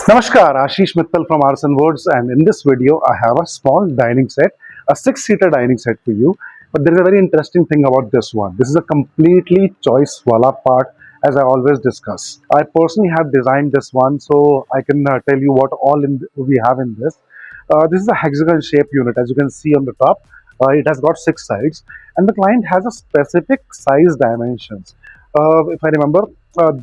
Namaskar, Ashish Mittal from Aarsun Woods, and in this video I have a small dining set, a 6-seater dining set for you. But there is a very interesting thing about this one. This is a completely choice wala part, as I always discuss. I personally have designed this one, so I can tell you what all we have in this. This is a hexagon shaped unit, as you can see on the top. It has got 6 sides, and the client has a specific size dimensions. If I remember,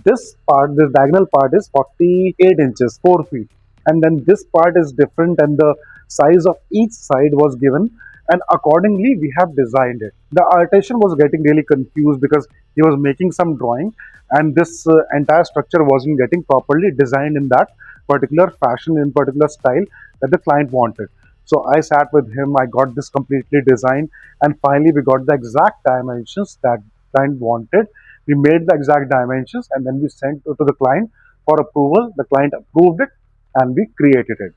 this diagonal part is 48 inches, 4 feet, and then this part is different, and the size of each side was given, and accordingly we have designed it. The artisan was getting really confused because he was making some drawing, and this entire structure wasn't getting properly designed in that particular fashion, in particular style that the client wanted. So I sat with him, I got this completely designed, and finally we got the exact dimensions that client wanted. We made the exact dimensions and then we sent it to the client for approval. The client approved it and we created it.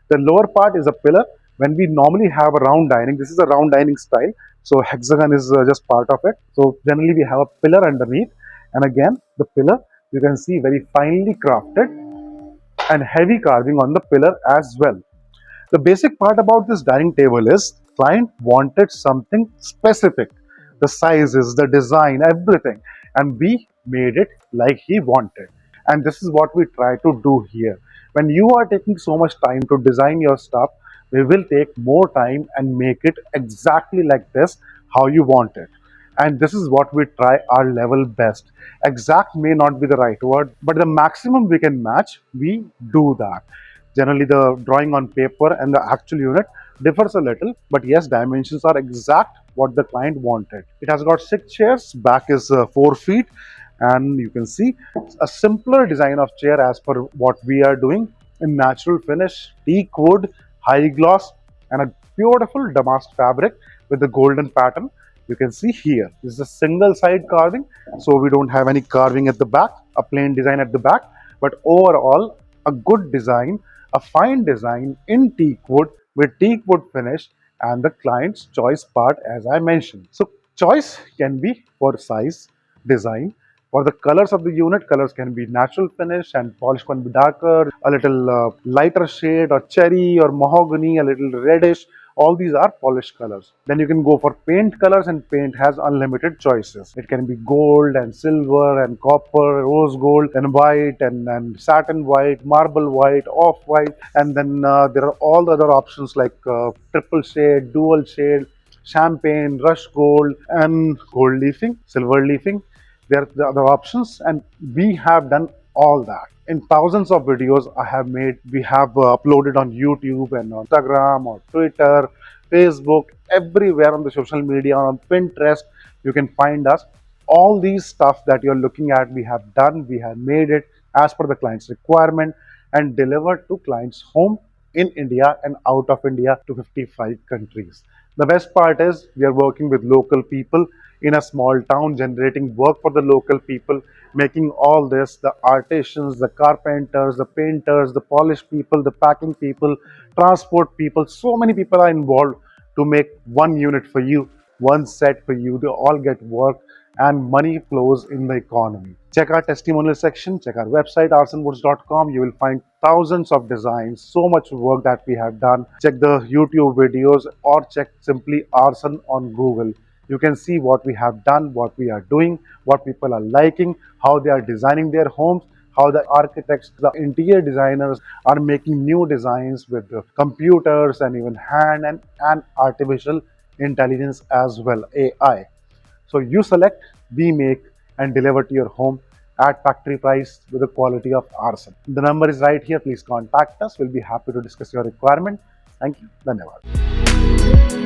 The lower part is a pillar. When we normally have a round dining, this is a round dining style, so hexagon is just part of it. So generally we have a pillar underneath, and again the pillar, you can see, very finely crafted and heavy carving on the pillar as well. The basic part about this dining table is client wanted something specific, the sizes, the design, everything, and we made it like he wanted. And this is what we try to do here. When you are taking so much time to design your stuff, we will take more time and make it exactly like this, how you want it. And this is what we try our level best. Exact may not be the right word, but the maximum we can match, we do that. Generally the drawing on paper and the actual unit differs a little, but yes, dimensions are exact what the client wanted. It has got 6 chairs, back is 4 feet, and you can see a simpler design of chair as per what we are doing in natural finish, teak wood, high gloss, and a beautiful damask fabric with the golden pattern. You can see here, this is a single side carving, so we don't have any carving at the back, a plain design at the back, but overall a good design, a fine design in teak wood with teak wood finish, and the client's choice part, as I mentioned. So choice can be for size, design. For the colors of the unit, colors can be natural finish and polish can be darker, a little lighter shade, or cherry or mahogany, a little reddish. All these are polished colors. Then you can go for paint colors, and paint has unlimited choices. It can be gold and silver and copper, rose gold and white and satin white, marble white, off white, and then there are all the other options like triple shade, dual shade, champagne, rush gold, and gold leafing, silver leafing. There are the other options, and we have done all that in thousands of videos I have made. We have uploaded on YouTube and on Instagram or Twitter, Facebook, everywhere on the social media, on Pinterest. You can find us. All these stuff that you're looking at, we have done, we have made it as per the client's requirement and delivered to client's home in India and out of India to 55 countries. The best part is we are working with local people in a small town, generating work for the local people, making all this, the artisans, the carpenters, the painters, the polish people, the packing people, transport people. So many people are involved to make one unit for you, one set for you. They all get work and money flows in the economy. Check our testimonial section, check our website aarsunwoods.com. You will find thousands of designs, so much work that we have done. Check the YouTube videos or check simply Aarsun on Google. You can see what we have done, what we are doing, what people are liking, how they are designing their homes, how the architects, the interior designers are making new designs with the computers and even hand and artificial intelligence as well, AI. So you select, we make and deliver to your home at factory price with the quality of Aarsun. The number is right here. Please contact us. We'll be happy to discuss your requirement. Thank you. Dhanyavad.